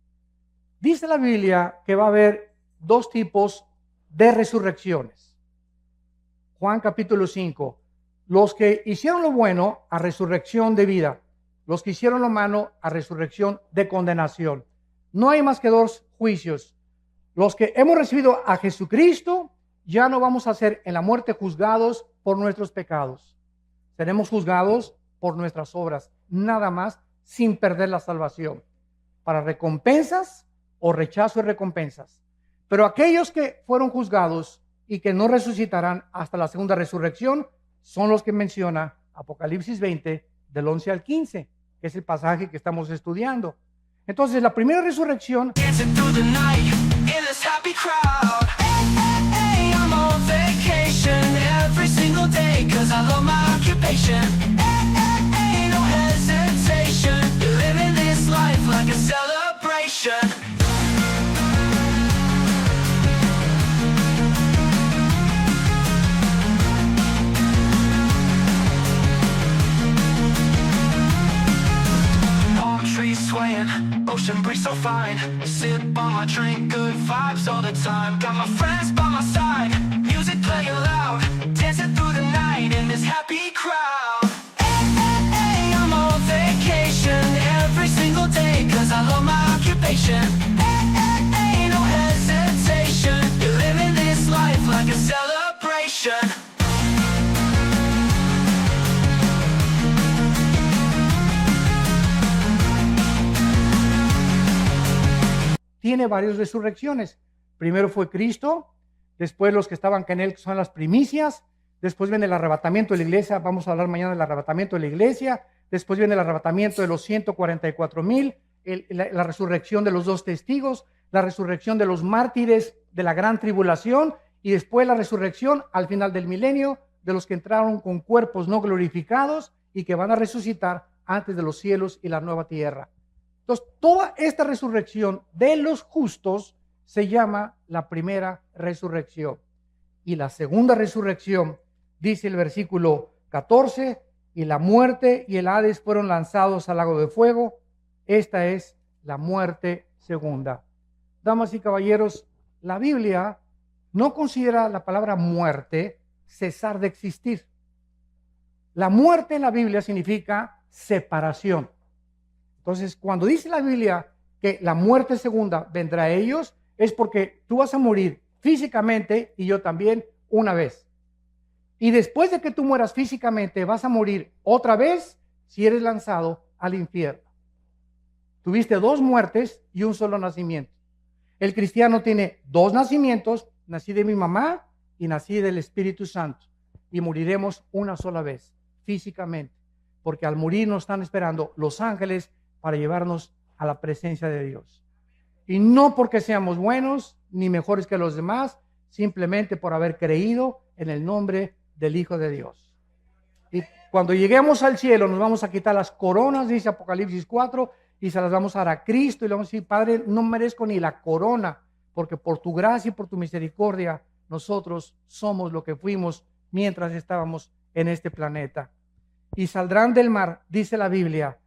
Dice la Biblia que va a haber dos tipos de resurrecciones. Juan capítulo 5. Los que hicieron lo bueno a resurrección de vida. Los que hicieron lo malo a resurrección de condenación. No hay más que dos juicios. Los que hemos recibido a Jesucristo, ya no vamos a ser en la muerte juzgados por nuestros pecados. Seremos juzgados por nuestras obras, nada más, sin perder la salvación. Para recompensas o rechazo de recompensas. Pero aquellos que fueron juzgados y que no resucitarán hasta la segunda resurrección, son los que menciona Apocalipsis 20, del 11 al 15, que es el pasaje que estamos estudiando. Entonces, la primera resurrección ocean breeze so fine. Sip on my drink, good vibes all the time. Got my friends by my side, music playing loud, dancing through the night in this happy crowd. Hey, hey, hey, I'm on vacation every single day, cause I love my occupation. Hey, hey, hey, no hesitation, living this life like a celebration. tiene varias resurrecciones. Primero fue Cristo, después los que estaban con él, que son las primicias, Después viene el arrebatamiento de la iglesia. Vamos a hablar mañana del arrebatamiento de la iglesia. Después viene el arrebatamiento de los 144,000, la resurrección de los 2 testigos, la resurrección de los mártires de la gran tribulación y después la resurrección al final del milenio de los que entraron con cuerpos no glorificados y que van a resucitar antes de los cielos y la nueva tierra. Entonces, toda esta resurrección de los justos se llama la primera resurrección. Y la segunda resurrección, dice el versículo 14, y la muerte y el Hades fueron lanzados al lago de fuego. Esta es la muerte segunda. Damas y caballeros, la Biblia no considera la palabra muerte cesar de existir. La muerte en la Biblia significa separación. Entonces, cuando dice la Biblia que la muerte segunda vendrá a ellos, es porque tú vas a morir físicamente y yo también una vez. Y después de que tú mueras físicamente, vas a morir otra vez si eres lanzado al infierno. Tuviste 2 muertes y un solo nacimiento. El cristiano tiene 2 nacimientos, nací de mi mamá y nací del Espíritu Santo. Y moriremos una sola vez, físicamente. Porque al morir nos están esperando los ángeles para llevarnos a la presencia de Dios. Y no porque seamos buenos ni mejores que los demás, simplemente por haber creído en el nombre del Hijo de Dios. Y cuando lleguemos al cielo nos vamos a quitar las coronas, dice Apocalipsis 4, y se las vamos a dar a Cristo y le vamos a decir: Padre, no merezco ni la corona, porque por tu gracia y por tu misericordia nosotros somos lo que fuimos mientras estábamos en este planeta. Y saldrán del mar, dice la Biblia,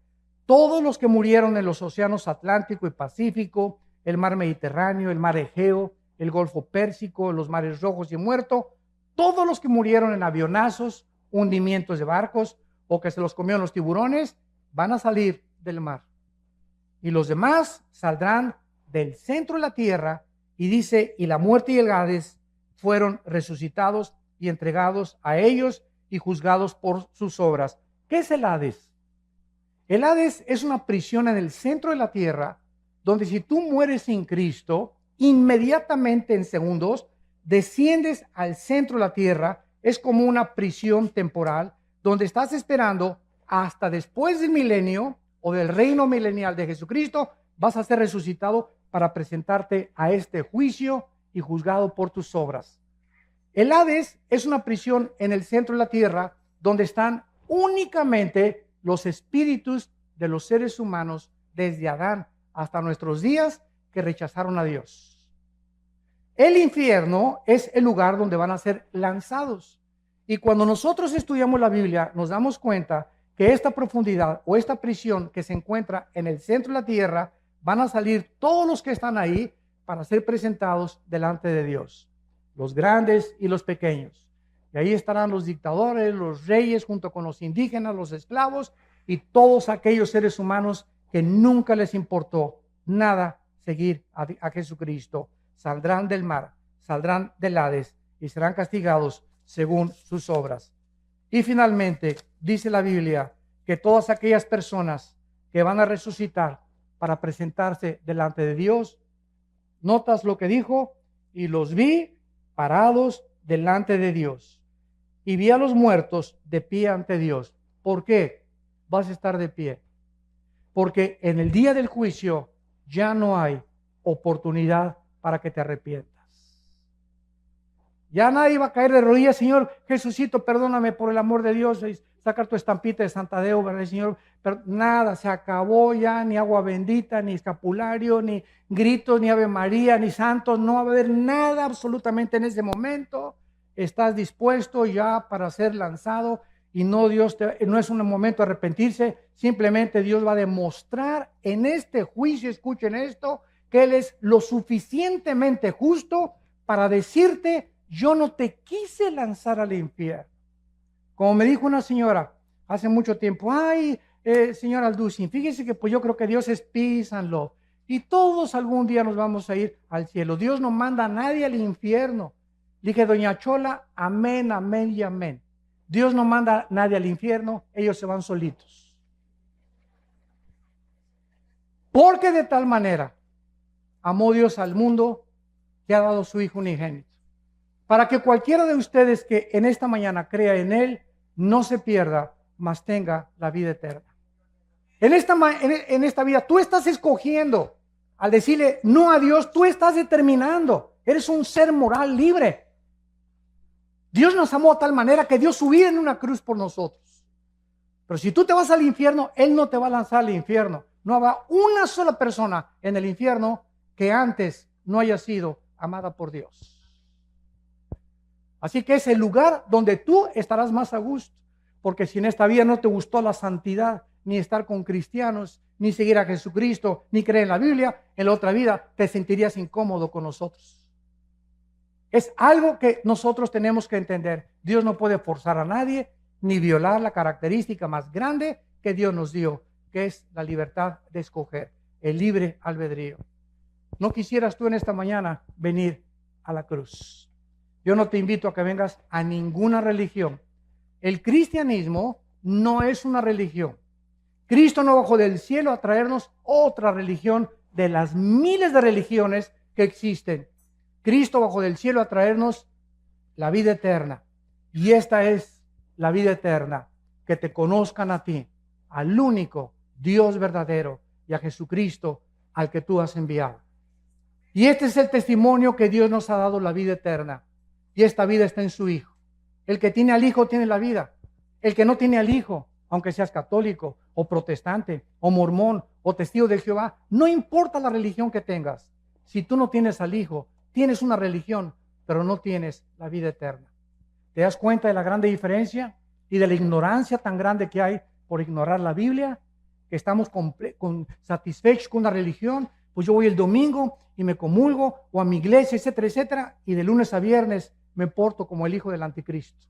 todos los que murieron en los océanos Atlántico y Pacífico, el mar Mediterráneo, el mar Egeo, el Golfo Pérsico, los mares Rojos y Muerto, todos los que murieron en avionazos, hundimientos de barcos o que se los comieron los tiburones, van a salir del mar. Y los demás saldrán del centro de la tierra, y dice, y la muerte y el Hades fueron resucitados y entregados a ellos y juzgados por sus obras. ¿Qué es el Hades? El Hades es una prisión en el centro de la tierra, donde si tú mueres sin Cristo, inmediatamente en segundos, desciendes al centro de la tierra. Es como una prisión temporal, donde estás esperando hasta después del milenio o del reino milenial de Jesucristo, vas a ser resucitado para presentarte a este juicio y juzgado por tus obras. El Hades es una prisión en el centro de la tierra, donde están únicamente los espíritus de los seres humanos desde Adán hasta nuestros días que rechazaron a Dios. El infierno es el lugar donde van a ser lanzados. Y cuando nosotros estudiamos la Biblia, nos damos cuenta que esta profundidad o esta prisión que se encuentra en el centro de la tierra, van a salir todos los que están ahí para ser presentados delante de Dios, los grandes y los pequeños. Y ahí estarán los dictadores, los reyes, junto con los indígenas, los esclavos y todos aquellos seres humanos que nunca les importó nada seguir a Jesucristo. Saldrán del mar, saldrán del Hades y serán castigados según sus obras. Y finalmente, dice la Biblia que todas aquellas personas que van a resucitar para presentarse delante de Dios, notas lo que dijo, y los vi parados delante de Dios. Y vi a los muertos de pie ante Dios. ¿Por qué vas a estar de pie? Porque en el día del juicio ya no hay oportunidad para que te arrepientas. Ya nadie va a caer de rodillas: Señor Jesucito, perdóname por el amor de Dios, y sacar tu estampita de Santa Deo, ¿verdad, Señor? Pero nada, se acabó ya, ni agua bendita, ni escapulario, ni gritos, ni Ave María, ni santos, no va a haber nada absolutamente en ese momento. Estás dispuesto ya para ser lanzado y no es un momento de arrepentirse, simplemente Dios va a demostrar en este juicio, escuchen esto, que Él es lo suficientemente justo para decirte: yo no te quise lanzar al infierno. Como me dijo una señora hace mucho tiempo: ay, señor Alducin, fíjese que pues yo creo que Dios es peace and love, y todos algún día nos vamos a ir al cielo. Dios no manda a nadie al infierno. Dije: doña Chola, amén, amén y amén. Dios no manda a nadie al infierno, ellos se van solitos. Porque de tal manera amó Dios al mundo que ha dado su Hijo unigénito, para que cualquiera de ustedes que en esta mañana crea en Él, no se pierda, mas tenga la vida eterna. En esta vida tú estás escogiendo. Al decirle no a Dios, tú estás determinando. Eres un ser moral libre. Dios nos amó de tal manera que dio su vida en una cruz por nosotros. Pero si tú te vas al infierno, Él no te va a lanzar al infierno. No habrá una sola persona en el infierno que antes no haya sido amada por Dios. Así que es el lugar donde tú estarás más a gusto. Porque si en esta vida no te gustó la santidad, ni estar con cristianos, ni seguir a Jesucristo, ni creer en la Biblia, en la otra vida te sentirías incómodo con nosotros. Es algo que nosotros tenemos que entender. Dios no puede forzar a nadie, ni violar la característica más grande que Dios nos dio, que es la libertad de escoger, el libre albedrío. ¿No quisieras tú en esta mañana venir a la cruz? Yo no te invito a que vengas a ninguna religión. El cristianismo no es una religión. Cristo no bajó del cielo a traernos otra religión de las miles de religiones que existen. Cristo bajó del cielo a traernos la vida eterna. Y esta es la vida eterna, que te conozcan a ti, al único Dios verdadero, y a Jesucristo al que tú has enviado. Y este es el testimonio que Dios nos ha dado, la vida eterna. Y esta vida está en su Hijo. El que tiene al Hijo tiene la vida. El que no tiene al Hijo, aunque seas católico o protestante o mormón o testigo de Jehová, no importa la religión que tengas. Si tú no tienes al Hijo, tienes una religión, pero no tienes la vida eterna. ¿Te das cuenta de la grande diferencia y de la ignorancia tan grande que hay por ignorar la Biblia? Que estamos satisfechos con una religión. Pues yo voy el domingo y me comulgo, o a mi iglesia, etcétera, etcétera, y de lunes a viernes me porto como el hijo del anticristo.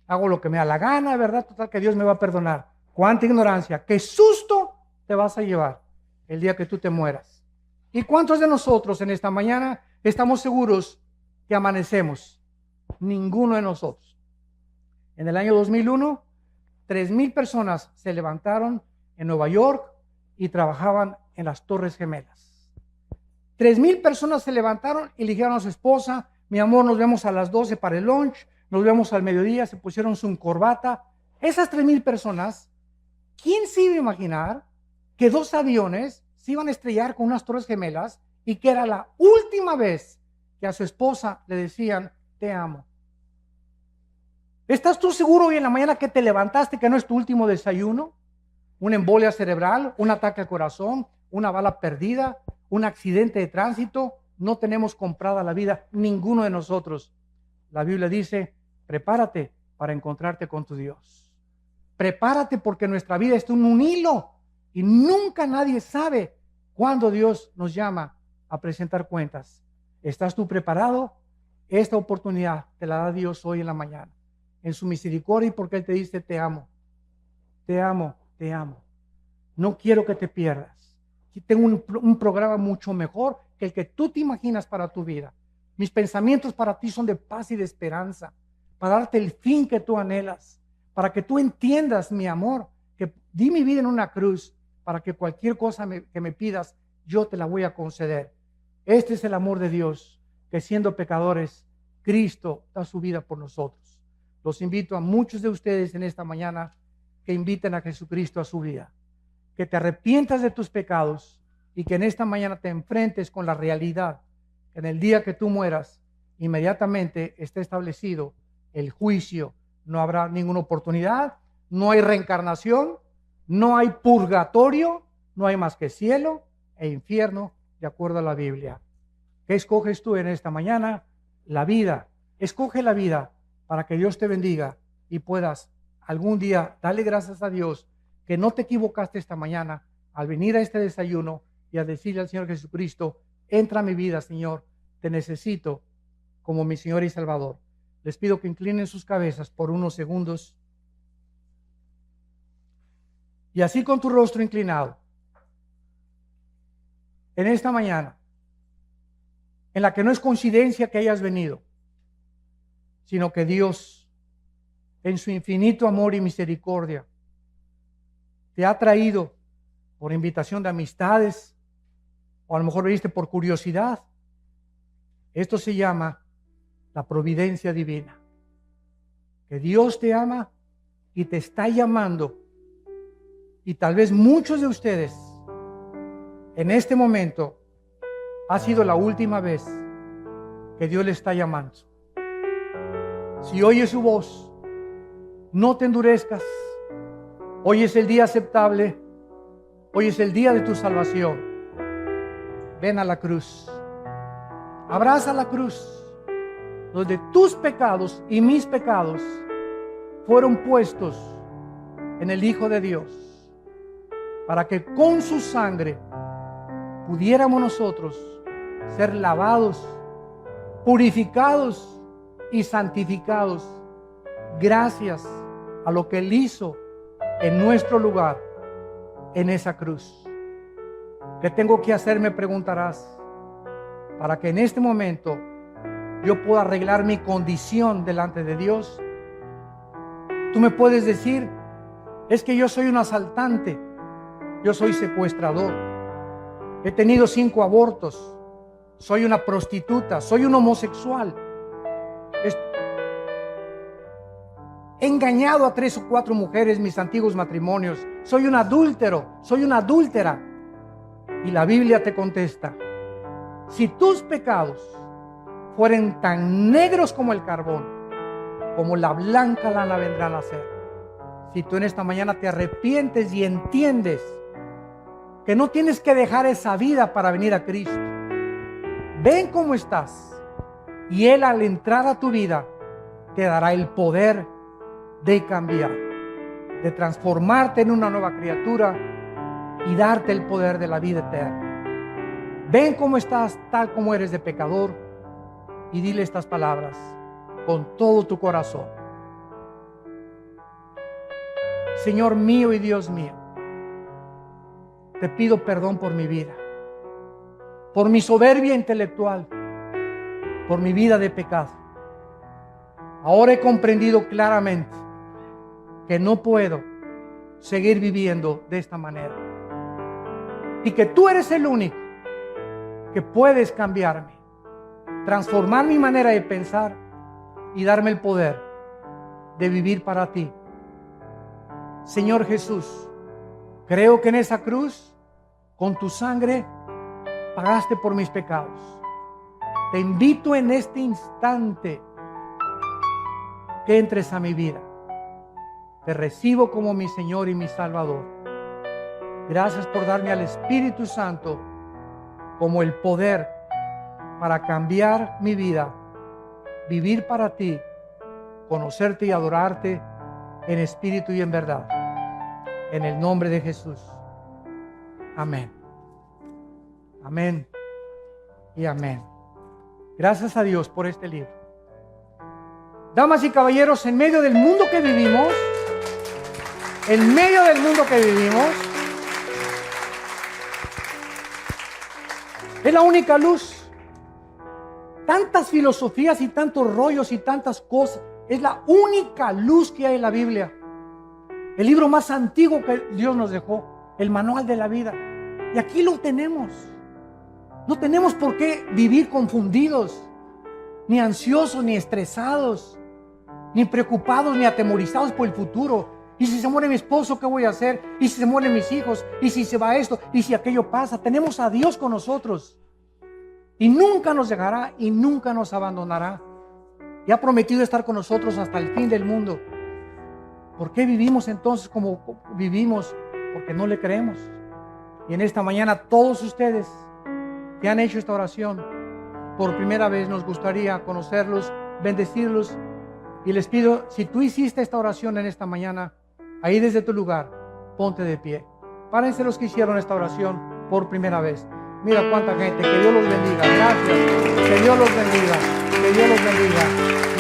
Hago lo que me da la gana, ¿verdad? Total, que Dios me va a perdonar. ¡Cuánta ignorancia! ¡Qué susto te vas a llevar el día que tú te mueras! ¿Y cuántos de nosotros en esta mañana estamos seguros que amanecemos? Ninguno de nosotros. En el año 2001, 3,000 personas se levantaron en Nueva York y trabajaban en las Torres Gemelas. 3,000 personas se levantaron y le dijeron a su esposa: mi amor, nos vemos a las 12 para el lunch, nos vemos al mediodía. Se pusieron su corbata. Esas 3,000 personas, ¿quién se iba a imaginar que 2 aviones se iban a estrellar con unas Torres Gemelas y que era la última vez que a su esposa le decían te amo? ¿Estás tú seguro hoy en la mañana que te levantaste que no es tu último desayuno? ¿Una embolia cerebral, un ataque al corazón, una bala perdida, un accidente de tránsito? No tenemos comprada la vida, ninguno de nosotros. La Biblia dice: prepárate para encontrarte con tu Dios. Prepárate, porque nuestra vida está en un hilo y nunca nadie sabe cuándo Dios nos llama a presentar cuentas. ¿Estás tú preparado? Esta oportunidad te la da Dios hoy en la mañana, en su misericordia, y porque Él te dice te amo, te amo, te amo. No quiero que te pierdas. Tengo un programa mucho mejor que el que tú te imaginas para tu vida. Mis pensamientos para ti son de paz y de esperanza, para darte el fin que tú anhelas, para que tú entiendas, mi amor, que di mi vida en una cruz para que cualquier cosa que me pidas, yo te la voy a conceder. Este es el amor de Dios, que siendo pecadores, Cristo da su vida por nosotros. Los invito a muchos de ustedes en esta mañana que inviten a Jesucristo a su vida, que te arrepientas de tus pecados y que en esta mañana te enfrentes con la realidad que en el día que tú mueras, inmediatamente esté establecido el juicio. No habrá ninguna oportunidad, no hay reencarnación, no hay purgatorio, no hay más que cielo e infierno, de acuerdo a la Biblia. ¿Qué escoges tú en esta mañana? La vida. Escoge la vida para que Dios te bendiga y puedas algún día darle gracias a Dios que no te equivocaste esta mañana al venir a este desayuno y a decirle al Señor Jesucristo: entra a mi vida, Señor, te necesito como mi Señor y Salvador. Les pido que inclinen sus cabezas por unos segundos. Y así, con tu rostro inclinado, en esta mañana, en la que no es coincidencia que hayas venido, sino que Dios, en su infinito amor y misericordia, te ha traído por invitación de amistades, o a lo mejor viniste por curiosidad. Esto se llama la providencia divina. Que Dios te ama y te está llamando. Y tal vez muchos de ustedes en este momento ha sido la última vez que Dios le está llamando. Si oyes su voz, no te endurezcas. Hoy es el día aceptable. Hoy es el día de tu salvación. Ven a la cruz. Abraza la cruz, donde tus pecados y mis pecados fueron puestos en el Hijo de Dios, para que con su sangre pudiéramos nosotros ser lavados, purificados y santificados, gracias a lo que Él hizo en nuestro lugar, en esa cruz. ¿Qué tengo que hacer? Me preguntarás, para que en este momento yo pueda arreglar mi condición delante de Dios. Tú me puedes decir, es que yo soy un asaltante, yo soy secuestrador, he tenido 5 abortos, soy una prostituta, soy un homosexual, he engañado a 3 o 4 mujeres mis antiguos matrimonios, soy un adúltero, soy una adúltera. Y la Biblia te contesta, si tus pecados fueren tan negros como el carbón, como la blanca lana vendrán a ser. Si tú en esta mañana te arrepientes y entiendes que no tienes que dejar esa vida para venir a Cristo, ven cómo estás y Él, al entrar a tu vida, te dará el poder de cambiar, de transformarte en una nueva criatura y darte el poder de la vida eterna. Ven cómo estás, tal como eres de pecador, y dile estas palabras con todo tu corazón. Señor mío y Dios mío, te pido perdón por mi vida, por mi soberbia intelectual, por mi vida de pecado. Ahora he comprendido claramente que no puedo seguir viviendo de esta manera, y que tú eres el único que puedes cambiarme, transformar mi manera de pensar y darme el poder de vivir para ti. Señor Jesús, creo que en esa cruz, con tu sangre, pagaste por mis pecados. Te invito en este instante que entres a mi vida. Te recibo como mi Señor y mi Salvador. Gracias por darme al Espíritu Santo como el poder para cambiar mi vida, vivir para ti, conocerte y adorarte en espíritu y en verdad. En el nombre de Jesús. Amén. Amén y amén. Gracias a Dios por este libro. Damas y caballeros, en medio del mundo que vivimos, es la única luz. Tantas filosofías y tantos rollos y tantas cosas. Es la única luz que hay en la Biblia. El libro más antiguo que Dios nos dejó. El manual de la vida. Y aquí lo tenemos. No tenemos por qué vivir confundidos, ni ansiosos, ni estresados, ni preocupados, ni atemorizados por el futuro. ¿Y si se muere mi esposo, qué voy a hacer? ¿Y si se mueren mis hijos? ¿Y si se va esto? ¿Y si aquello pasa? Tenemos a Dios con nosotros. Y nunca nos dejará y nunca nos abandonará. Y ha prometido estar con nosotros hasta el fin del mundo. ¿Por qué vivimos entonces como vivimos? Porque no le creemos. Y en esta mañana todos ustedes que han hecho esta oración por primera vez, nos gustaría conocerlos, bendecirlos. Y les pido, si tú hiciste esta oración en esta mañana, ahí desde tu lugar, ponte de pie. Párense los que hicieron esta oración por primera vez. Mira cuánta gente, que Dios los bendiga. Gracias, que Dios los bendiga, que Dios los bendiga.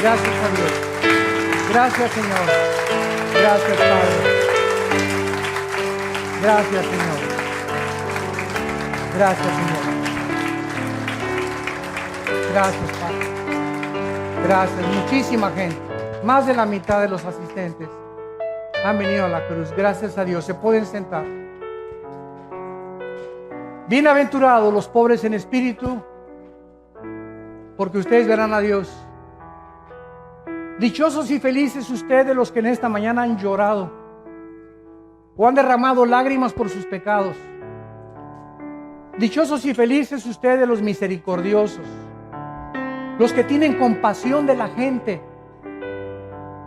Gracias a Dios. Gracias, Señor. Gracias, Padre. Gracias, Señor. Gracias, Señor. Gracias, Padre. Gracias, muchísima gente. Más de la mitad de los asistentes han venido a la cruz. Gracias a Dios. Se pueden sentar. Bienaventurados los pobres en espíritu, porque ustedes verán a Dios. Dichosos y felices ustedes los que en esta mañana han llorado o han derramado lágrimas por sus pecados. Dichosos y felices ustedes los misericordiosos, los que tienen compasión de la gente,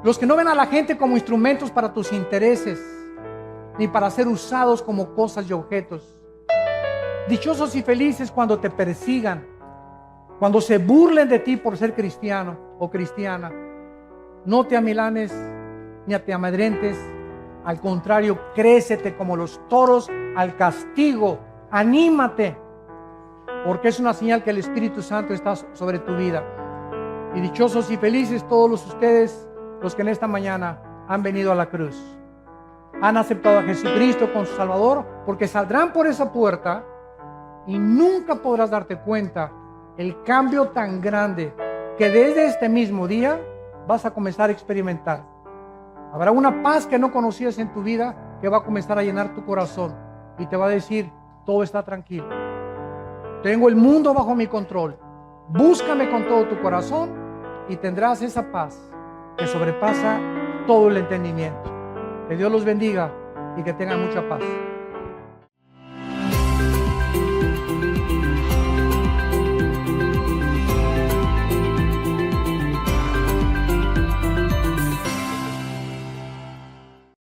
los que no ven a la gente como instrumentos para tus intereses, ni para ser usados como cosas y objetos. Dichosos y felices cuando te persigan, cuando se burlen de ti por ser cristiano o cristiana. No te amilanes ni te amedrentes, al contrario, crécete como los toros al castigo. Anímate, porque es una señal que el Espíritu Santo está sobre tu vida. Y dichosos y felices todos ustedes los que en esta mañana han venido a la cruz, han aceptado a Jesucristo como su Salvador, porque saldrán por esa puerta y nunca podrás darte cuenta el cambio tan grande que desde este mismo día vas a comenzar a experimentar. Habrá una paz que no conocías en tu vida que va a comenzar a llenar tu corazón y te va a decir: todo está tranquilo, tengo el mundo bajo mi control, búscame con todo tu corazón y tendrás esa paz que sobrepasa todo el entendimiento. Que Dios los bendiga y que tengan mucha paz.